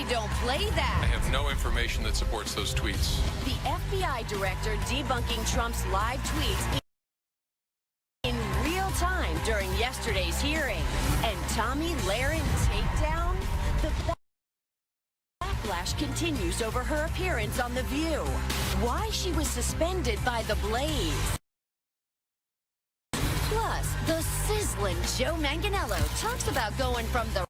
We don't play that. I have no information that supports those tweets. The FBI director debunking Trump's live tweets in real time during yesterday's hearing. And Tomi Lahren takedown? The backlash continues over her appearance on The View. Why she was suspended by The Blaze. Plus, the sizzling Joe Manganiello talks about going from the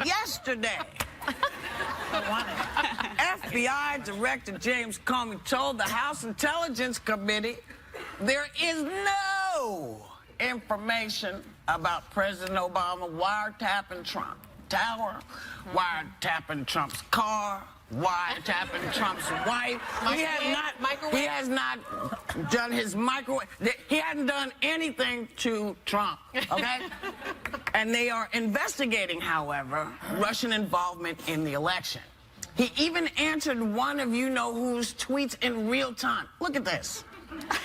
Yesterday, FBI Director James Comey told the House Intelligence Committee there is no information about President Obama wiretapping Trump Tower, wiretapping Trump's car, wiretapping Trump's wife. He has not done his microwave. He hadn't done anything to Trump, okay? And they are investigating, however, Russian involvement in the election. He even answered one of you-know-who's tweets in real time. Look at this.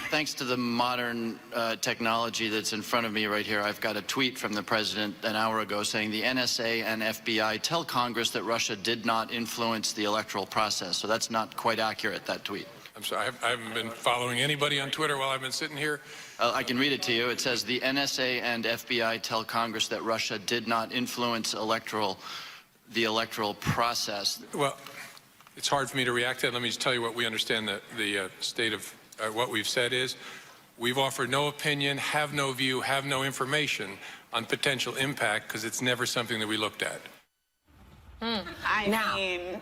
Thanks to the modern technology that's in front of me right here, I've got a tweet from the president an hour ago saying the NSA and FBI tell Congress that Russia did not influence the electoral process. So that's not quite accurate, that tweet. I'm sorry, I haven't been following anybody on Twitter while I've been sitting here. I can read it to you. It says the NSA and FBI tell Congress that Russia did not influence the electoral process. Well, it's hard for me to react to that. Let me just tell you what we understand the state of what we've said is. We've offered no opinion, have no view, have no information on potential impact because it's never something that we looked at. I mean,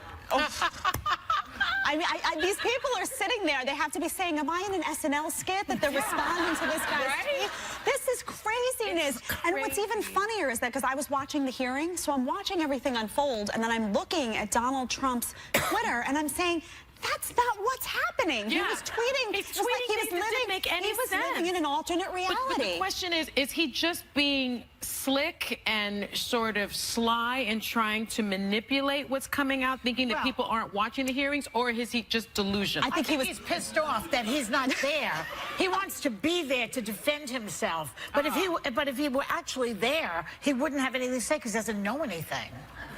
these people are sitting there. They have to be saying, am I in an SNL skit that they're responding to this guy's tweet? This is craziness. And what's even funnier is that, because I was watching the hearing, so I'm watching everything unfold, and then I'm looking at Donald Trump's Twitter, and I'm saying, that's not what's happening. Yeah. He was tweeting. He's tweeting things that didn't make any sense. Living in an alternate reality. But the question is he just being slick and sort of sly and trying to manipulate what's coming out, thinking that people aren't watching the hearings, or is he just delusional? I think he's pissed off that he's not there. He wants to be there to defend himself. But if he were actually there, he wouldn't have anything to say because he doesn't know anything.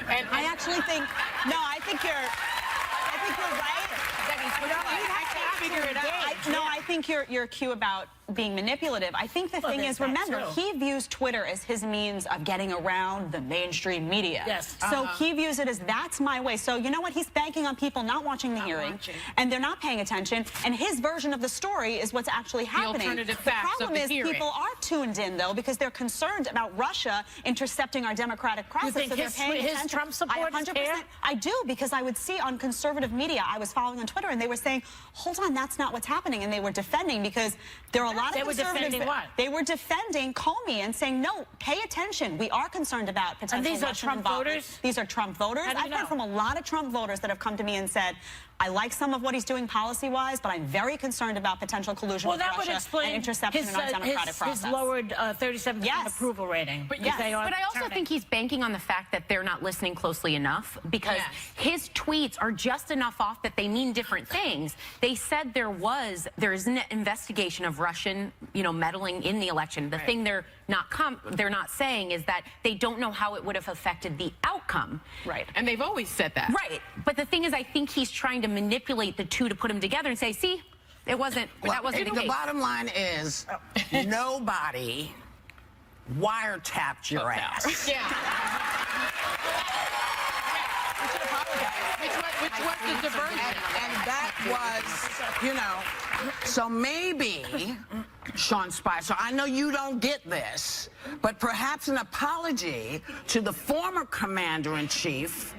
And I actually think, I think you're right. I think your cue about being manipulative. I think the thing is, remember, he views Twitter as his means of getting around the mainstream media. Yes. So he views it as, that's my way. So you know what? He's banking on people not watching the hearing, and they're not paying attention, and his version of the story is what's actually happening. The problem is people are tuned in, though, because they're concerned about Russia intercepting our democratic process. You think so his Trump supporters care? I do, because I would see on conservative media, I was following on Twitter, and they were saying, hold on, that's not what's happening, and they were defending, because there are a lot of conservatives. They were defending what? They were defending Comey and saying, no, pay attention. We are concerned about potential And these are Russian Trump involvement. voters? These are Trump voters. I've heard from a lot of Trump voters that have come to me and said, I like some of what he's doing policy-wise, but I'm very concerned about potential collusion with Russia and interception in our democratic process. His lowered 37% approval rating. But I also think he's banking on the fact that they're not listening closely enough, because his tweets are just enough off that they mean different things. They said there is an investigation of Russian, meddling in the election. The thing they're not saying is that they don't know how it would have affected the outcome. Right. And they've always said that. Right. But the thing is, I think he's trying to manipulate the two to put them together and say, see, that wasn't the case. The bottom line is, nobody wiretapped your ass. Which was the diversion. And that you know, so maybe, Sean Spicer, I know you don't get this, but perhaps an apology to the former commander-in-chief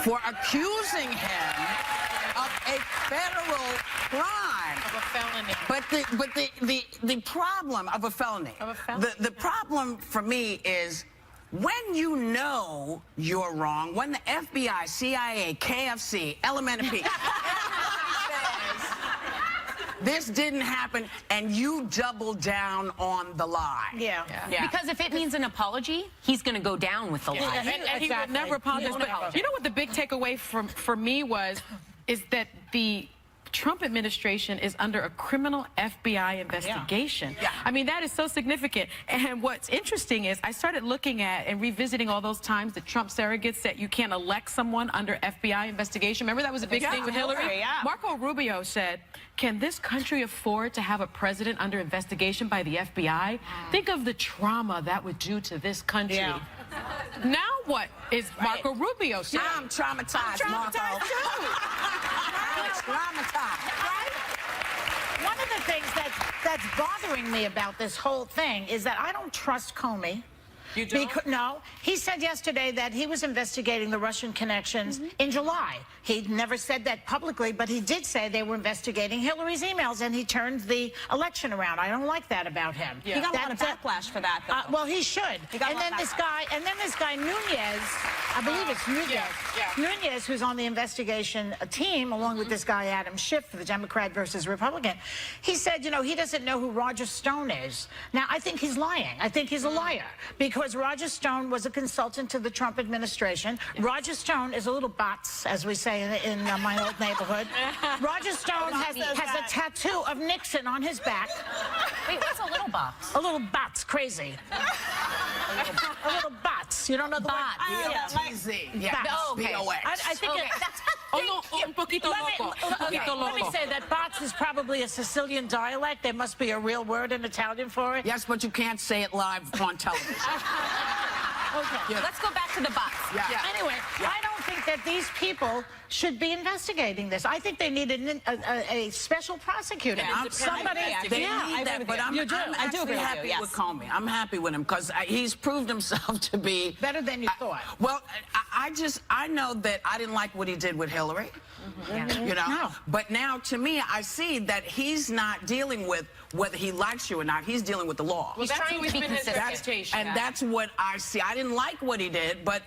for accusing him of a federal crime. Of a felony. But the problem of a felony. Of a felony. The problem for me is when you know you're wrong, when the FBI, CIA, KFC, LMNP, this didn't happen, and you double down on the lie. Yeah. Because if it means an apology, he's going to go down with the lie. And he will never apologize. But you know what the big takeaway for me is that the Trump administration is under a criminal FBI investigation. Yeah. I mean, that is so significant. And what's interesting is I started looking at and revisiting all those times that Trump surrogates said you can't elect someone under FBI investigation. Remember that was a big thing with Hillary? Yeah. Marco Rubio said, can this country afford to have a president under investigation by the FBI? Think of the trauma that would do to this country. Yeah. Now what is Marco Rubio saying? I'm traumatized, Marco. I'm traumatized. One of the things that's bothering me about this whole thing is that I don't trust Comey. You don't? No. He said yesterday that he was investigating the Russian connections in July. He never said that publicly, but he did say they were investigating Hillary's emails, and he turned the election around. I don't like that about him. He got a lot of backlash for that, though. Well, he should. got And a lot then of this guy Nunez, I believe it's Nunez. yeah. Nunez, who's on the investigation team, along with this guy Adam Schiff, for the Democrat versus Republican. He said, you know, he doesn't know who Roger Stone is. Now, I think he's lying. I think he's a liar, because Roger Stone was a consultant to the Trump administration. Roger Stone is a little bots, as we say in my old neighborhood. Roger Stone has a tattoo of Nixon on his back. Wait, what's a little box? A little bots, crazy. A little bots. You don't know the Bots. word? B-O-T-Z. Yeah. Oh, okay. B-O-X. I think Okay. Un poquito loco. let me say that bots is probably a Sicilian dialect. There must be a real word in Italian for it. Yes, but you can't say it live on television. Okay. Let's go back to the box. Yeah. Anyway, I don't think that these people should be investigating this. I think they need a special prosecutor. Somebody. They need that, but I'm actually happy with Comey. I'm happy with him because he's proved himself to be Better than you thought. Well, I know that I didn't like what he did with Hillary. You know, No. but now to me, I see that he's not dealing with whether he likes you or not. He's dealing with the law. Well, that's always been his consistent. reputation. And that's what I see. I didn't like what he did, but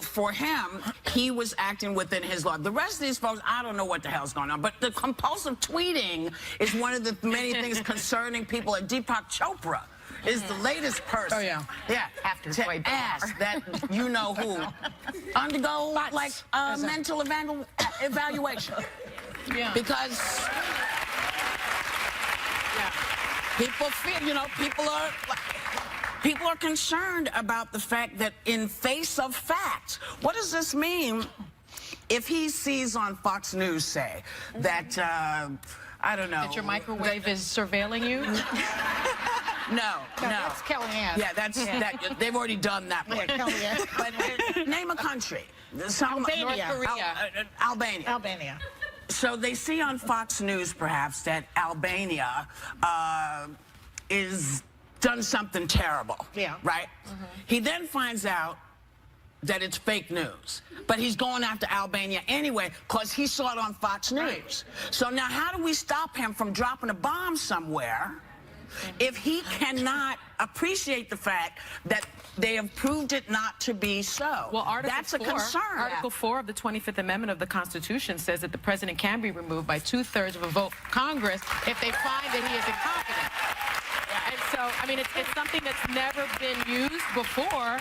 for him, he was acting within his law. The rest of these folks, I don't know what the hell's going on. But the compulsive tweeting is one of the many things concerning people. And Deepak Chopra is the latest person. Oh, yeah. Yeah. After to Troy Barr. ask that you know who undergo like mental evaluation. Yeah. Because people feel, you know, people are concerned about the fact that in face of facts, what does this mean if he sees on Fox News, say, that, I don't know. That your microwave is surveilling you? No. That's Kellyanne. Yeah, that. They've already done that one. Kellyanne. But name a country. Albania. North Korea. Albania. Albania. So they see on Fox News, perhaps, that Albania is done something terrible. Yeah. Right? He then finds out that it's fake news. But he's going after Albania anyway because he saw it on Fox News. So now how do we stop him from dropping a bomb somewhere if he cannot appreciate the fact that they have proved it not to be so? Well, that's a concern. Article 4 of the 25th Amendment of the Constitution says that the president can be removed by 2/3 of a vote of Congress if they find that he is incompetent. And so, I mean, it's something that's never been used before.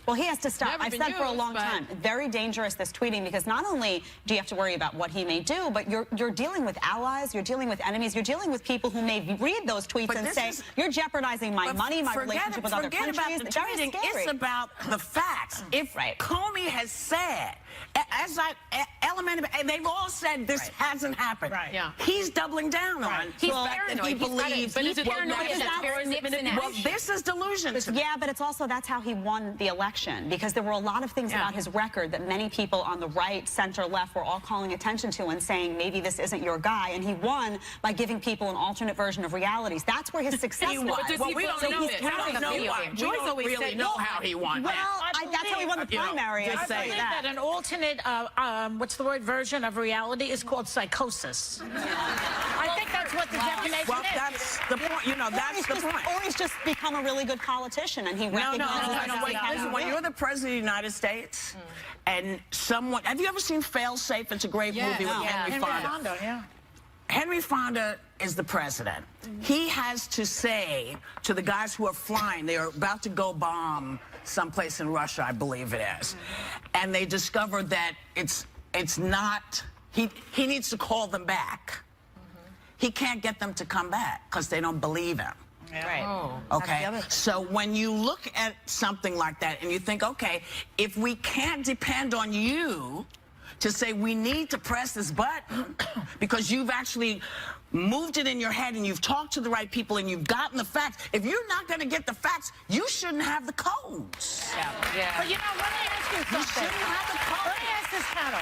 Well, he has to stop. Never I've been said for a used, long but- time, very dangerous, this tweeting, because not only do you have to worry about what he may do, but you're dealing with allies, you're dealing with enemies, you're dealing with people who may read those tweets But and this say, is- you're jeopardizing my money, my relationship with other Forget countries. about the Very tweeting. scary. It's about the facts. If Comey has said They've all said this hasn't happened. Right. Yeah. He's doubling down on He's the fact that he paranoid. He's got it. believes. But is it well, paranoid? that's- That's very Nixon manipulative. well, this is delusion. to me. Yeah, but it's also that's how he won the election, because there were a lot of things about his record that many people on the right, center, left were all calling attention to and saying maybe this isn't your guy, and he won by giving people an alternate version of realities. That's where his success He was. won. does Well, he we really don't know know. this? We don't know Video why. game. We Joyce don't always really said, know no, how he won. Well, I that's how he won the believe- primary. just I'll tell say you I believe that an alternate, what's the word, version of reality is called psychosis. I think that's what the definition Well, is. that's the point. You know, that's the point. Or he's just become a really good politician, and he No, recognizes no, that's wait. how Listen, he when wins. you're the president of the United States, and someone, have you ever seen Fail Safe? It's a great movie with Henry Fonda. Yeah. Henry Fonda is the president. He has to say to the guys who are flying, they're about to go bomb someplace in Russia, I believe it is, and they discover that it's not. He needs to call them back. He can't get them to come back because they don't believe him. Right. Okay, so when you look at something like that and you think, okay, if we can't depend on you to say we need to press this button because you've actually moved it in your head and you've talked to the right people and you've gotten the facts, if you're not going to get the facts, you shouldn't have the codes. But you know, let me ask you something. shouldn't have the code. Let me ask this panel.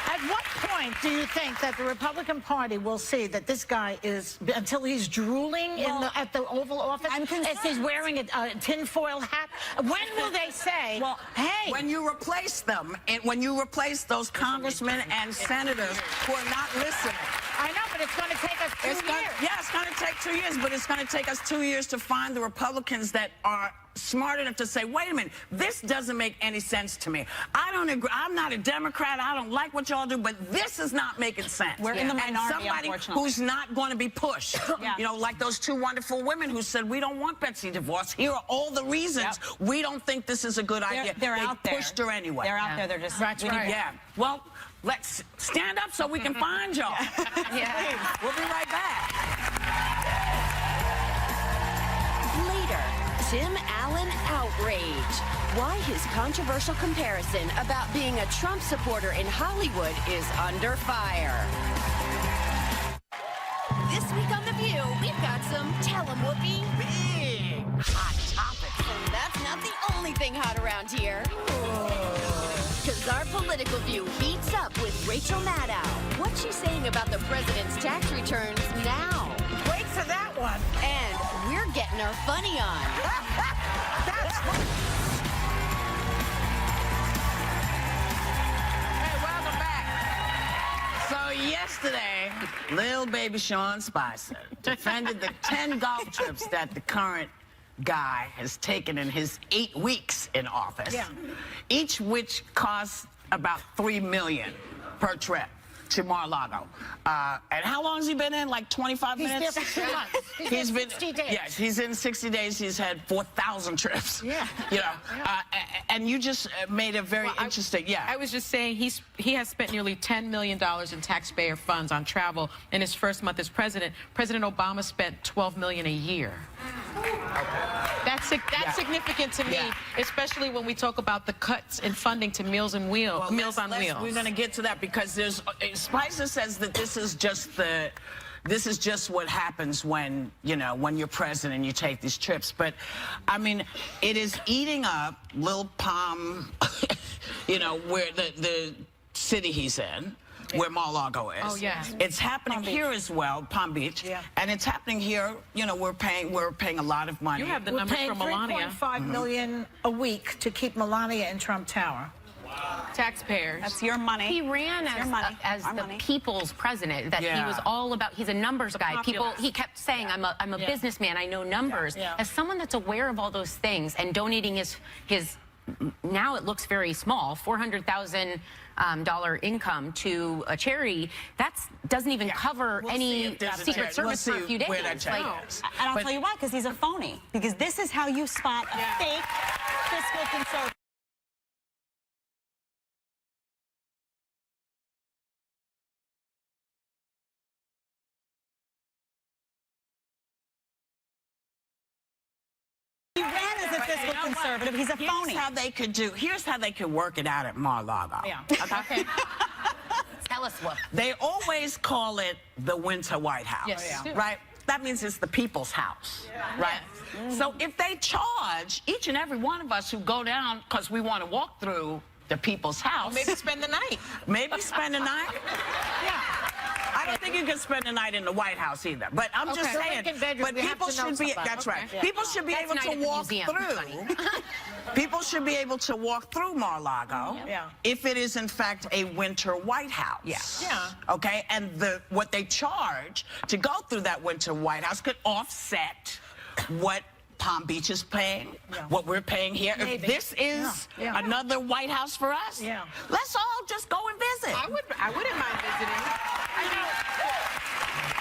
At what point do you think that the Republican Party will see that this guy is, until he's drooling at the Oval Office, I'm concerned. as he's wearing a tinfoil hat? When will they say, hey, When you replace them, and when you replace those congressmen and senators who are not listening, I know, but it's going to take us 2 years. It's going to take 2 years, but it's going to take us 2 years to find the Republicans that are smart enough to say, wait a minute, this doesn't make any sense to me. I don't agree. I'm not a Democrat. I don't like what y'all do, but this is not making sense. We're in the And minority, somebody unfortunately. who's not going to be pushed. Yeah. You know, like those two wonderful women who said, we don't want Betsy DeVos. Here are all the reasons we don't think this is a good idea. They're they out there. pushed her anyway. They're out there. They're just. That's we need- right. Yeah. Well, let's stand up so we can find y'all. Yeah. We'll be right back. Later, Tim Allen outrage. Why his controversial comparison about being a Trump supporter in Hollywood is under fire. This week on The View, we've got some Tell 'em Whoopi big hot topics. And that's not the only thing hot around here. Because our political view heats up with Rachel Maddow. What's she saying about the president's tax returns now? Wait for that one. And we're getting our funny on. Hey, welcome back. So yesterday, little baby Sean Spicer defended the 10 golf trips that the current guy has taken in his 8 weeks in office. Yeah. Each which costs about $3 million per trip to Mar-a-Lago. And how long has he been in? Like 25 He's minutes? there for 2 months. He's been 60 days. Yes, he's in 60 days. He's had 4,000 trips. Yeah. You know, and you just made a very interesting. I was just saying he has spent nearly $10 million in taxpayer funds on travel in his first month as president. President Obama spent $12 million a year. That's significant to me, especially when we talk about the cuts in funding to Meals on Wheels. We're going to get to that because there's Spicer says that this is just what happens when you're president and you take these trips. But I mean, it is eating up Lil Palm, where the city he's in. Where Mar-a-Lago is. Oh, yes. It's happening here as well, Palm Beach. Yeah. And it's happening here. We're paying a lot of money. You have the We're numbers paying from Melania. $3.5 million a week to keep Melania in Trump Tower. Taxpayers. That's your money. He ran as Our the money. people's president. That he was all about. He's a numbers guy. He kept saying, "I'm a businessman. I know numbers." Yeah. As someone that's aware of all those things and donating his now it looks very small, $400,000 income to a charity, that doesn't even cover any Secret Service for a few days. Where that check is. And I'll tell you why, because he's a phony. Because this is how you spot a fake fiscal consultant. He ran as a fiscal conservative. He's a phony. Here's how they could work it out at Mar-a-Lago. Yeah. Okay. Tell us what. They always call it the Winter White House. Yes. Oh, yeah. Right? That means it's the people's house. Right? So if they charge each and every one of us who go down because we want to walk through the people's house. Maybe spend the night. Maybe spend the night? Yeah. I don't think you can spend the night in the White House either. But I'm just Okay. saying. Lincoln bedroom, But we have people to know should be. somebody. That's right. Okay. People should be That's able night to at the walk museum, through. People should be able to walk through Mar-a-Lago Yeah. if it is in fact a winter White House. Yeah. Okay. And what they charge to go through that winter White House could offset what Palm Beach is paying, what we're paying here. If Maybe. this is Yeah. another White House for us, Yeah. let's all just go and visit. I wouldn't mind visiting. I mean,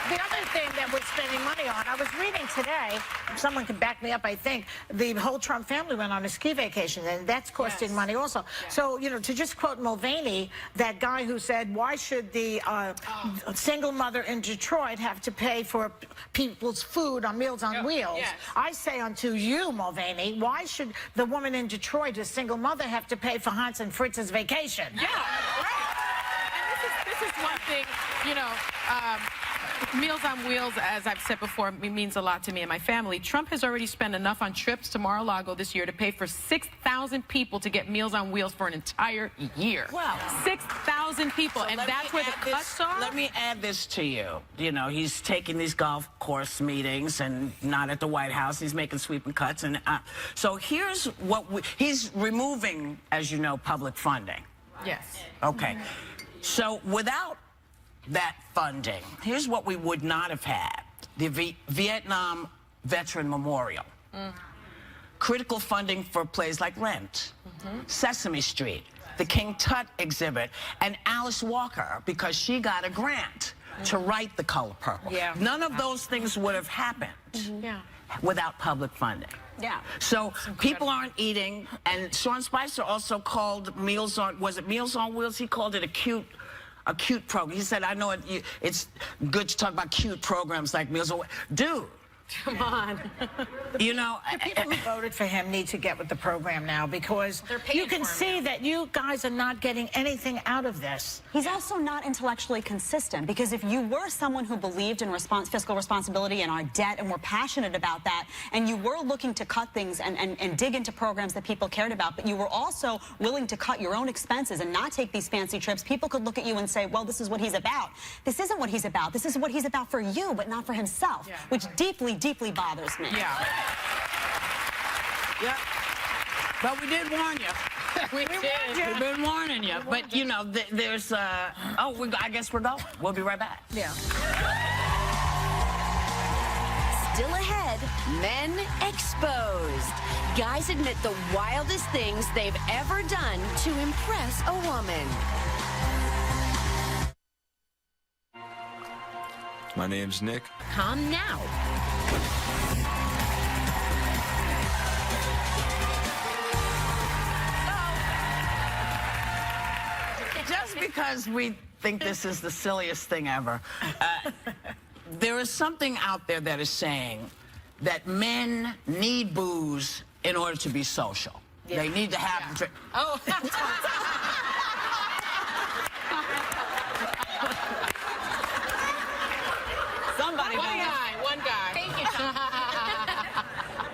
the other thing that we're spending money on, I was reading today, someone can back me up, I think, the whole Trump family went on a ski vacation, and that's costing money also. So, you know, to just quote Mulvaney, that guy who said, why should the single mother in Detroit have to pay for people's food on Meals on Wheels? yes. I say unto you, Mulvaney, why should the woman in Detroit, a single mother, have to pay for Hans and Fritz's vacation? Yeah, right. And this is one thing, you know, Meals on Wheels, as I've said before, means a lot to me and my family. Trump has already spent enough on trips to Mar-a-Lago this year to pay for 6,000 people to get Meals on Wheels for an entire year. Wow. 6,000 people, and Let me that's where the add this- cuts are. Let me add this to you. You know, he's taking these golf course meetings and not at the White House. He's making sweeping cuts. And so here's what he's removing, as you know, public funding. Yes. Okay. So without that funding, here's what we would not have had. The Vietnam Veteran Memorial. Critical funding for plays like Rent, Sesame Street, the King Tut exhibit, and Alice Walker, because she got a grant to write The Color Purple. Yeah. None of those things would have happened Yeah. without public funding. Yeah. So people aren't eating, and Sean Spicer also called Meals on, was it Meals on Wheels? He called it a cute program. He said, I know it's good to talk about cute programs like Meals on Wheels. Dude. Come on. You know, People who voted for him need to get with the program now, because They're paying you can for him see that you guys are not getting anything out of this. He's also not intellectually consistent, because if you were someone who believed in fiscal responsibility and our debt and were passionate about that, and you were looking to cut things and dig into programs that people cared about, but you were also willing to cut your own expenses and not take these fancy trips, people could look at you and say, well, this is what he's about. This isn't what he's about. This is what he's about for you, but not for himself, which deeply bothers me. Yeah. yeah. But we did warn you. We did. We've been warning you. But, you know, there's, I guess we're going. We'll be right back. Yeah. Still ahead, men exposed. Guys admit the wildest things they've ever done to impress a woman. My name's Nick. Come now. Just because we think this is the silliest thing ever, there is something out there that is saying that men need booze in order to be social. They need to have drink. Oh. Somebody One guy. Thank you, Tom.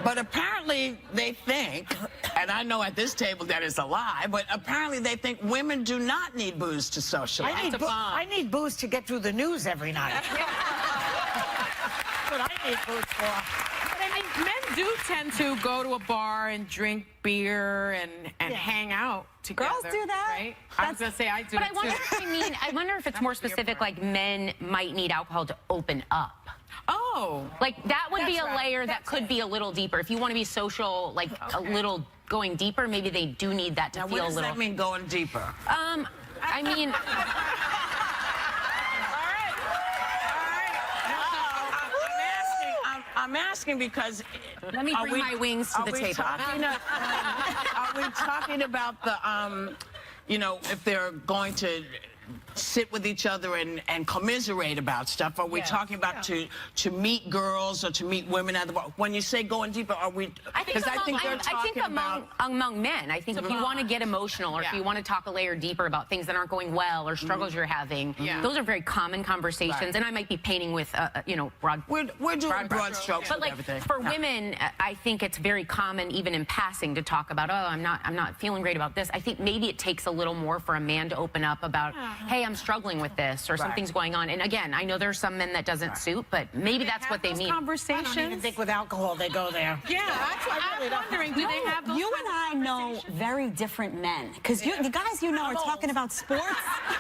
But apparently they think, and I know at this table that is a lie, but apparently they think women do not need booze to socialize. I need booze to get through the news every night. That's what I need booze for. I mean, men do tend to go to a bar and drink beer and hang out together. Girls do that. Right? I was going to say I do But it I wonder, too. I wonder if it's more specific, like men might need alcohol to open up. Oh. Like that would be a That's right. layer that could be a little deeper. If you want to be social, like a little going deeper, maybe they do need that to Now, feel what a does little. that mean, going deeper? I mean, I'm asking because... let me bring my wings to the table. Are we talking about the, you know, if they're going to sit with each other and commiserate about stuff? Are we talking about to meet girls or to meet women at the bar? When you say going deeper, are we? I think among men. I think if you want to get emotional or if you want to talk a layer deeper about things that aren't going well or struggles you're having, those are very common conversations. And I might be painting with, broad. We're doing broad strokes. But like for women, I think it's very common, even in passing, to talk about, oh, I'm not feeling great about this. I think maybe it takes a little more for a man to open up about, hey, I'm struggling with this or something's going on. And again, I know there's some men that doesn't suit, but maybe that's what they mean. I don't even think with alcohol they go there. Yeah, that's what I'm wondering. Do they have those You and I know very different men. Because the guys you know are talking about sports.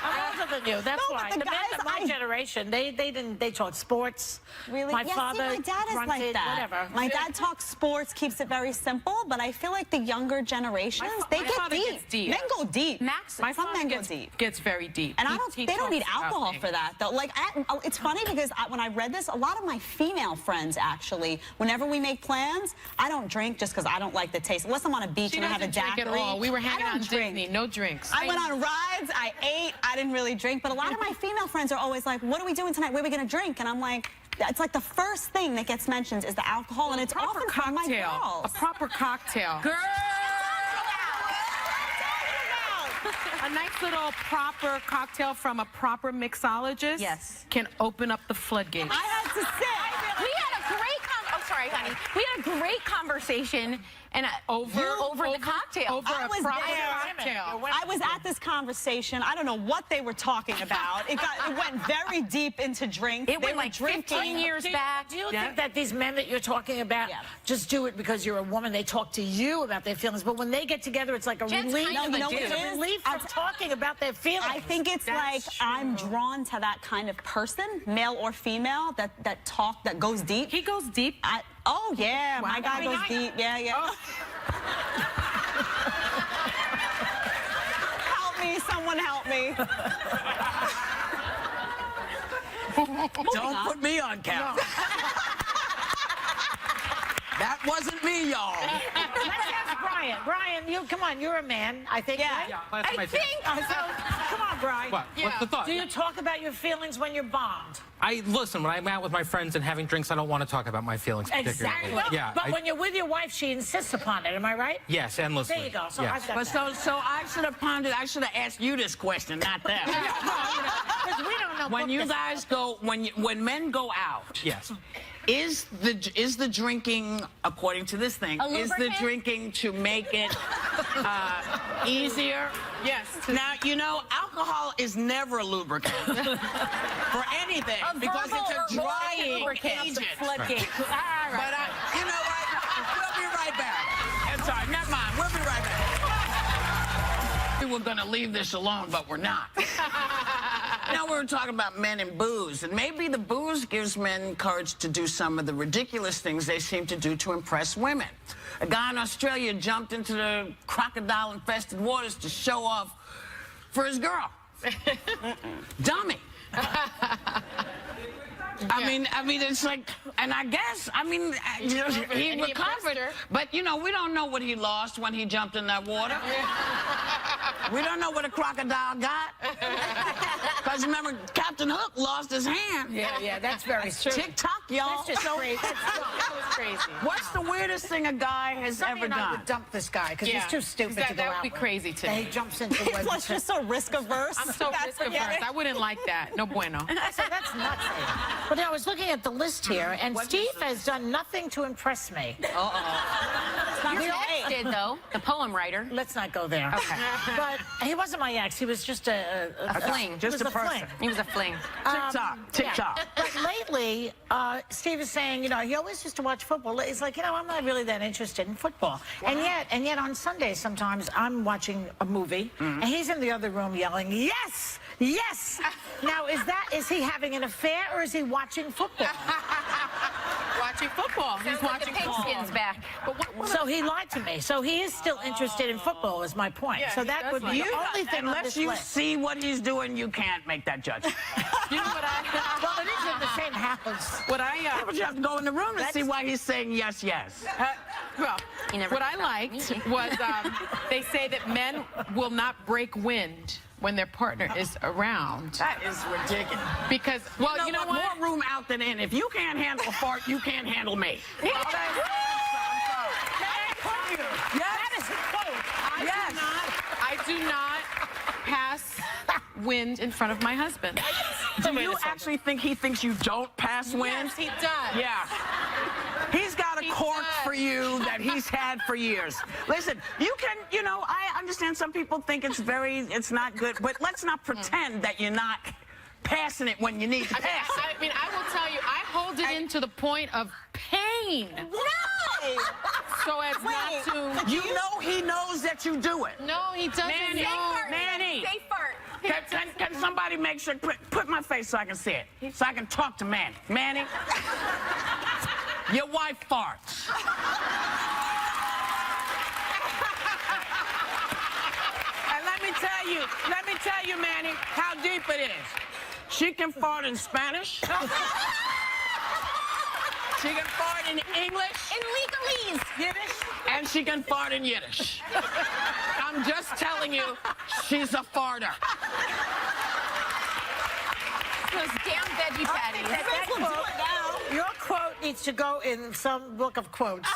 I'm older than you. That's No, but why. the The men guys of my generation, they talk sports. Really? My Yeah, father see, my dad is grunted, like that. whatever. My dad talks sports, keeps it very simple, but I feel like the younger generations, they my get father deep. gets deep. Men go deep. Max, My Some father men go deep. gets very deep. And He they don't need talks about alcohol things. for that, though. Like, it's funny because when I read this, a lot of my female friends, actually, whenever we make plans, I don't drink just because I don't like the taste. Unless I'm on a beach She and I have a doesn't drink daiquiri. at all. We were I hanging don't out in drink. Disney. No drinks. I went on rides, I ate, I didn't really drink. But a lot of my female friends are always like, what are we doing tonight? Where are we going to drink? And I'm like, it's like the first thing that gets mentioned is the alcohol, and it's proper often from my cocktail. girls. A proper cocktail. Girl! A nice little proper cocktail from a proper mixologist can open up the floodgates. I had to sit. we had a great sorry, honey. We had a great conversation and over the cocktail. Over I a was proper there. cocktail. I was at this conversation. I don't know what they were talking about. It went very deep into drinks. It went like 15 years back. Do you think that these men that you're talking about just do it because you're a woman? They talk to you about their feelings, but when they get together, it's like a Jen's relief. kind of a No, you know dude. what it It's a is? relief from talking about their feelings. I think it's like I'm drawn to that kind of person, male or female, that goes deep. He goes deep. Oh yeah, my guy goes deep. Yeah, yeah. Oh. Help me, someone help me. Don't put me on camera. That wasn't me, y'all. Let's ask Brian. Brian, come on, you're a man, I think. Yeah. Right? Yeah, that's my favorite. Come on, Brian. What? What's the thought? Do you talk about your feelings when you're bombed? Listen, when I'm out with my friends and having drinks, I don't want to talk about my feelings particularly. Exactly. Yeah. But when you're with your wife, she insists upon it. Am I right? Yes, endlessly. There you go. So Yes. I've got But that. so I should have pondered. I should have asked you this question, not them. Because we don't know. When you guys go, when men go out, Yes. is the drinking, according to this thing, is the lubricant? drinking to make it easier? Yes. Now, you know, alcohol is never a lubricant for anything because it's a drying agent. Floodgates. But you know what? We'll be right back. It's all right. Never mind. We'll be right back. We were going to leave this alone, but we're not. Now we were talking about men and booze, and maybe the booze gives men courage to do some of the ridiculous things they seem to do to impress women. A guy in Australia jumped into the crocodile-infested waters to show off for his girl. Dummy. I mean, it's like, and I guess, he recovered, but you know, we don't know what he lost when he jumped in that water. We don't know what a crocodile got. Because remember, Captain Hook lost his hand. Yeah, that's very true. Tick-tock, y'all. That's just crazy. That was crazy. What's the weirdest thing a guy has Sonny ever and I done? would dump this guy because he's too stupid to go That out would be with. crazy to And me. he jumps into the Plus, you're so risk averse. I'm so risk averse. I wouldn't like that. No bueno. I said, that's nuts. But I was looking at the list here, and Steve has done nothing to impress me. Your ex did, though. The poem writer. Let's not go there. Okay. But he wasn't my ex. He was just a fling. Just he was a person. fling. He was a fling. Tick-tock, tick-tock. But lately, Steve is saying, you know, he always used to watch football. He's like, you know, I'm not really that interested in football. And yet on Sundays sometimes I'm watching a movie, and he's in the other room yelling, yes, yes. Now, is he having an affair or is he watching football? Watching football. He's Sounds like watching the football. pigskin's back. But So he lied to me. So he is still interested in football, is my point. Yeah, So he that does would be like the only thing on Unless this you list. see what he's doing, you can't make that judgment. you know what Well, it is in the same house. But you have to go in the room and see why he's saying yes, yes. well, You never what I did that. liked was they say that men will not break wind when their partner is around. That is ridiculous. Because, well, you know what? More room out than in. If you can't handle a fart, you can't handle me. I'm sorry. That is a quote. I do not pass wind in front of my husband. Do you actually think he thinks you don't pass wind? Yes, he does. Yeah. He's got a cork does. for you that he's had for years. Listen, you can, you know, I understand some people think it's not good, but let's not pretend that you're not passing it when you need to pass it. I mean, I will tell you, I hold it in to the point of pain. Why? So as not to... You know he knows that you do it. No, he doesn't Manny, know. Manny. Safe fart. Can somebody make sure, put my face so I can see it, so I can talk to Manny. Manny, your wife farts. And let me tell you, Manny, how deep it is. She can fart in Spanish. She can fart in English. In legalese. Yiddish. And she can fart in Yiddish. I'm just telling you, she's a farter. Those damn veggie patties. Your quote needs to go in some book of quotes.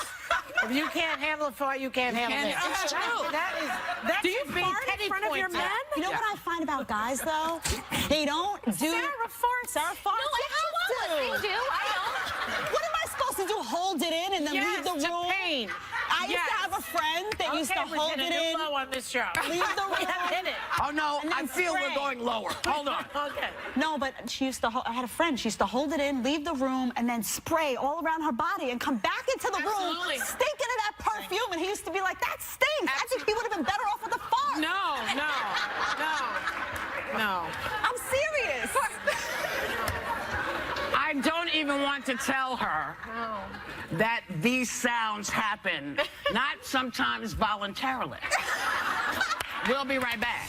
If you can't handle a fart, you can't handle it. It's true. That's Do you a big fart in petty front of point your to- men? You know what I find about guys, though? They don't do... Sarah farts. Sarah farts. No, I do. I don't. What am I supposed to do? Hold it in and then leave the room? pain. I used to have a friend that used to hold it in. Low on this show. Leave the room. Hit it. Oh, no, And then I feel we're spray. going lower. Hold on. Okay. No, but she used to. I had a friend. She used to hold it in, leave the room, and then spray all around her body, and come back into the Absolutely. room, stinking of that perfume. And he used to be like, "That stinks." I think he would have been better off with a fart. No. I'm serious. I don't even want to tell her that these sounds happen, not sometimes voluntarily. We'll be right back.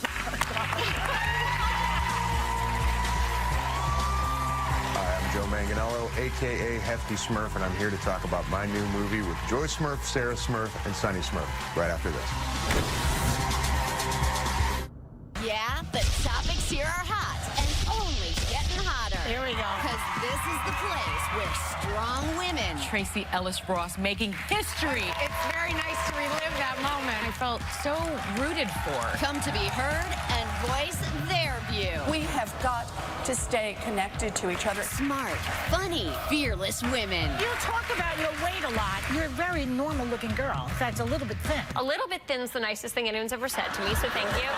Hi, I'm Joe Manganiello, a.k.a. Hefty Smurf, and I'm here to talk about my new movie with Joy Smurf, Sarah Smurf, and Sonny Smurf, right after this. Yeah, the topics here are hot and only getting hotter. Here we go. Because this is the place where strong women. Tracy Ellis Ross making history. It's very nice to relive that moment. I felt so rooted for. Come to be heard and voice their view. We have got to stay connected to each other. Smart, funny, fearless women. You talk about your weight a lot. You're a very normal-looking girl. In fact, a little bit thin. A little bit thin's the nicest thing anyone's ever said to me, so thank you.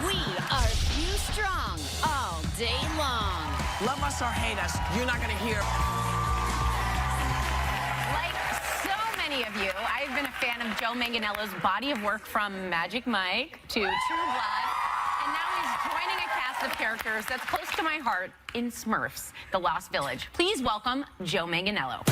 We are Few Strong all day long. Love us or hate us, you're not going to hear. Like so many of you, I've been a fan of Joe Manganiello's body of work from Magic Mike to True Blood, and now he's joining a cast of characters that's close to my heart in Smurfs, The Lost Village. Please welcome Joe Manganiello.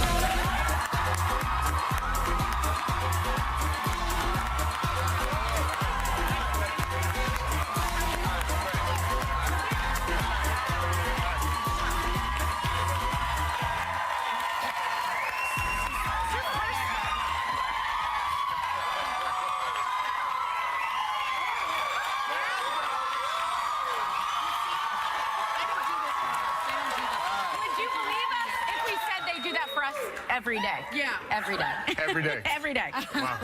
Would you believe us if we said they do that for us every day? Yeah. Every day. Every day. Every day. Wow.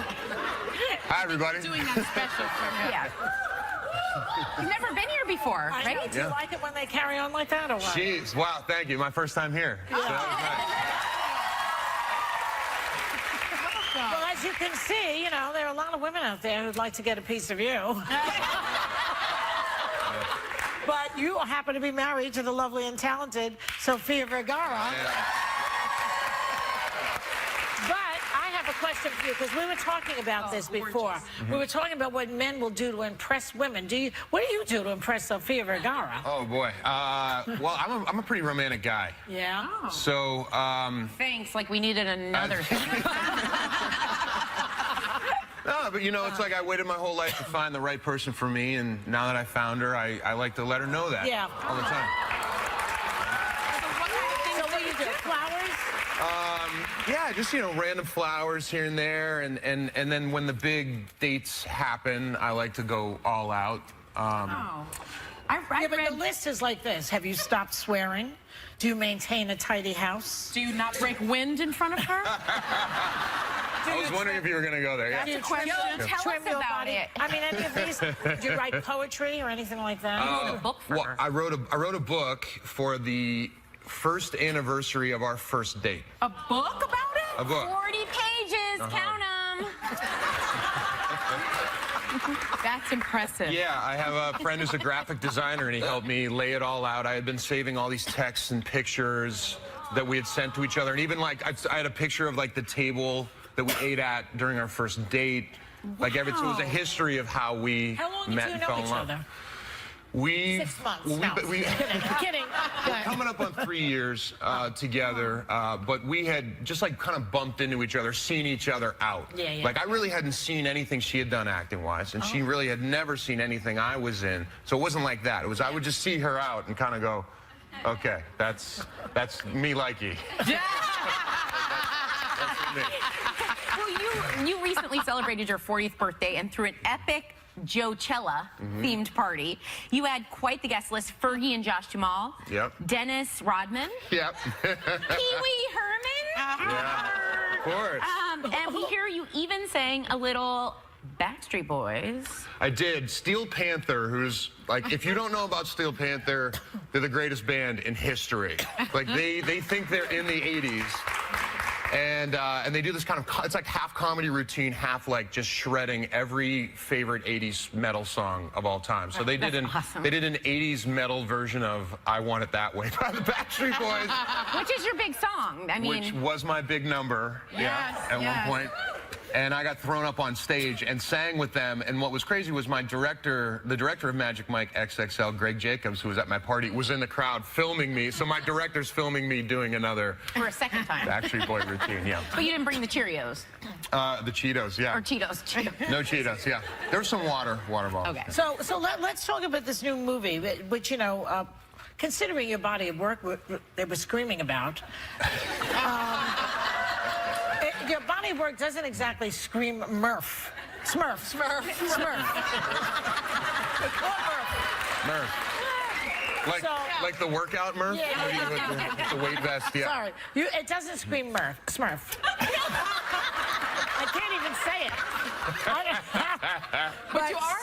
Hi, everybody. Doing that special for him. Yeah. You've never been here before, I know. right? Do you like it when they carry on like that, or what? Jeez, wow, thank you. My first time here. So that was nice. Well, as you can see, you know, there are a lot of women out there who'd like to get a piece of you. But you happen to be married to the lovely and talented Sofia Vergara. But I have a question for you, because we were talking about this before. We were talking about what men will do to impress women. What do you do to impress Sofia Vergara? Oh, boy. Well, I'm a pretty romantic guy. Yeah? So, Thanks, like we needed another no, but you know, it's like I waited my whole life to find the right person for me, and now that I found her, I like to let her know that. Yeah. All the time. So what do you do? Flowers? Yeah, just, you know, random flowers here and there, and then when the big dates happen, I like to go all out. I Yeah, but read, the list is like this. Have you stopped swearing? Do you maintain a tidy house? do you not break wind in front of her? I was wondering if you were going to go there. Yeah. Do you question. Tell trim us your about body? it. I mean, any of these? Do you write poetry or anything like that? You wrote a book for Well, her. I wrote a book for the first anniversary of our first date. A book about it? A book. 40 pages, count them. That's impressive. Yeah, I have a friend who's a graphic designer, and he helped me lay it all out. I had been saving all these texts and pictures that we had sent to each other, and even like I had a picture of like the table that we ate at during our first date. Like everything. So it was a history of how we How long met did you and know fell in each love. other? We 6 months. well, No. we Kidding. Go ahead. coming up on 3 years together, but we had just like kind of bumped into each other, seen each other out. Yeah, yeah. Like I really hadn't seen anything she had done acting-wise, and she really had never seen anything I was in. So it wasn't like that. It was I would just see her out and kind of go, okay, that's me likey. That's me. Well, you recently celebrated your 40th birthday and threw an epic Joe-Chella themed party. You had quite the guest list: Fergie and Josh Jamal, Yep. Dennis Rodman, Yep. Pee-wee Herman. Yeah, of course. And we hear you even sang a little Backstreet Boys. I did. Steel Panther, who's like, if you don't know about Steel Panther, they're the greatest band in history. Like they think they're in the 80s. And they do this kind of, it's like half comedy routine, half like just shredding every favorite 80s metal song of all time. So they did awesome. they did an 80s metal version of I Want It That Way by the Backstreet Boys, Which is your big song. I mean, which was my big number at one point. And I got thrown up on stage and sang with them. And what was crazy was my director, the director of Magic Mike XXL, Greg Jacobs, who was at my party, was in the crowd filming me. So my director's filming me doing another for a second time. Backstreet Boy routine, yeah. But you didn't bring the Cheerios. The Cheetos, yeah. Or Cheetos. No Cheetos, yeah. There was some water balls. Okay. So let's talk about this new movie, which, you know, considering your body of work, they were screaming about. Your body of work doesn't exactly scream Smurf. Murph. Like the workout Murph? Yeah. With the weight vest, yeah. Sorry, it doesn't scream Smurf. I can't even say it. But you are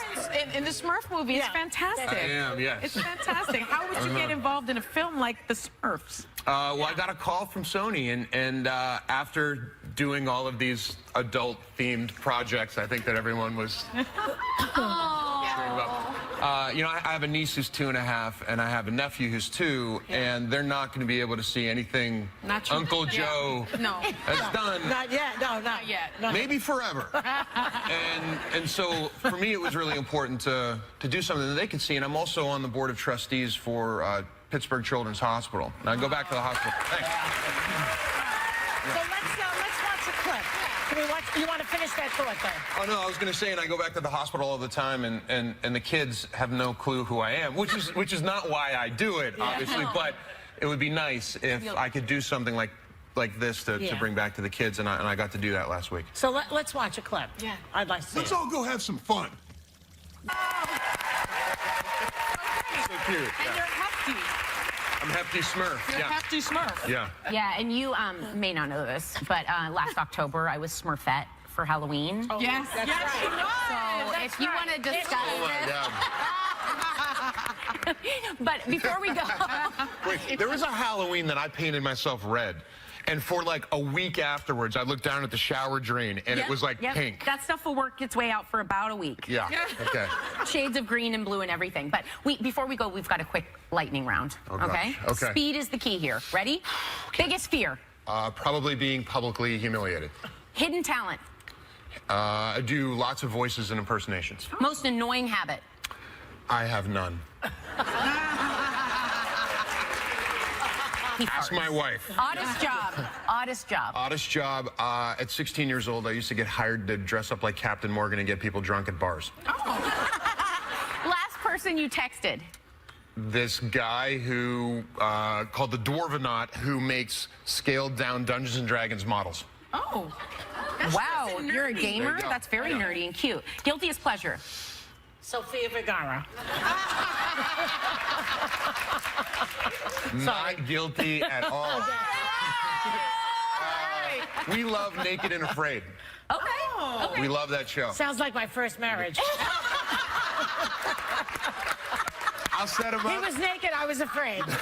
in the Smurf movie. It's Yeah. fantastic. I am, yes. It's fantastic. How would you get involved in a film like The Smurfs? Well, I got a call from Sony, and after doing all of these adult-themed projects, I think that everyone was screaming about. You know, I have a niece who's 2.5, and I have a nephew who's 2, and they're not going to be able to see anything Uncle Joe has done. Not yet. No, not yet. Maybe forever. and so for me, it was really important to do something that they could see. And I'm also on the board of trustees for Pittsburgh Children's Hospital. Now go back to the hospital. Thanks. So let's watch a clip. Can we watch? You want to finish that thought there? Oh no, I was going to say, and I go back to the hospital all the time, and the kids have no clue who I am, which is not why I do it, obviously. But it would be nice if I could do something like this to bring back to the kids, and I got to do that last week. So let's watch a clip. Yeah. I'd like to see Let's it. all go have some fun. So cute. And you're hefty. I'm Hefty Smurf. You're Hefty Smurf. Yeah. Yeah, and you may not know this, but last October I was Smurfette for Halloween. Oh, yes, yes, So if you want to discuss Oh my God. but before we go, Wait, there was a Halloween that I painted myself red. And for like a week afterwards, I looked down at the shower drain, and it was like pink. That stuff will work its way out for about a week. Yeah, okay. Shades of green and blue and everything. But before we go, we've got a quick lightning round. Oh, gosh. Okay. Speed is the key here. Ready? Biggest fear? Probably being publicly humiliated. Hidden talent? I do lots of voices and impersonations. Most annoying habit? I have none. Ask my wife. Oddest job? Oddest job? Oddest job, at 16 years old, I used to get hired to dress up like Captain Morgan and get people drunk at bars. Last person you texted? This guy who, called the Dwarvenaut, who makes scaled down Dungeons & Dragons models. Oh. Wow, you're a gamer? There you go. That's very nerdy and cute. Guiltiest pleasure? Sofia Vergara. Not guilty at all. We love Naked and Afraid. Okay. We love that show. Sounds like my first marriage. I'll set him He up. was naked, I was afraid. Okay.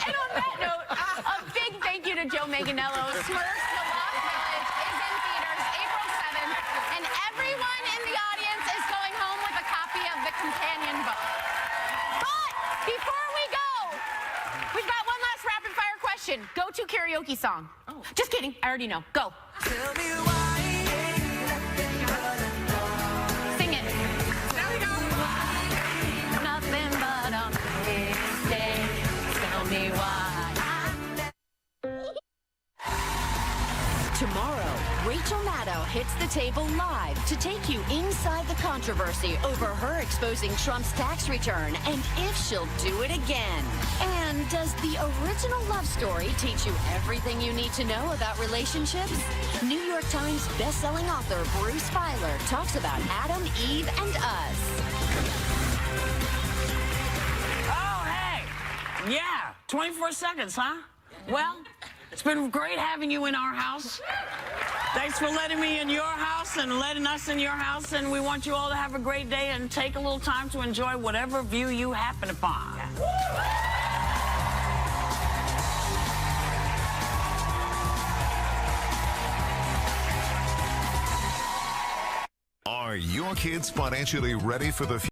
And on that note, a big thank you to Joe Manganiello. Smurfs, The Lost Village is in theaters April 7th, and everyone in the audience is going home with a copy of the companion book. But before we go, we've got one last rapid fire question. Go-to karaoke song. Oh. Just kidding. I already know. Go. Tell me why. Sing it. There we go. Nothing but a mistake. Tell me why. Tomorrow, Rachel Maddow hits the table live to take you inside the controversy over her exposing Trump's tax return and if she'll do it again. And does the original love story teach you everything you need to know about relationships? New York Times bestselling author Bruce Feiler talks about Adam, Eve, and us. Oh, hey. Yeah, 24 seconds, huh? Well, it's been great having you in our house. Thanks for letting me in your house and letting us in your house, and we want you all to have a great day and take a little time to enjoy whatever view you happen upon. Are your kids financially ready for the future?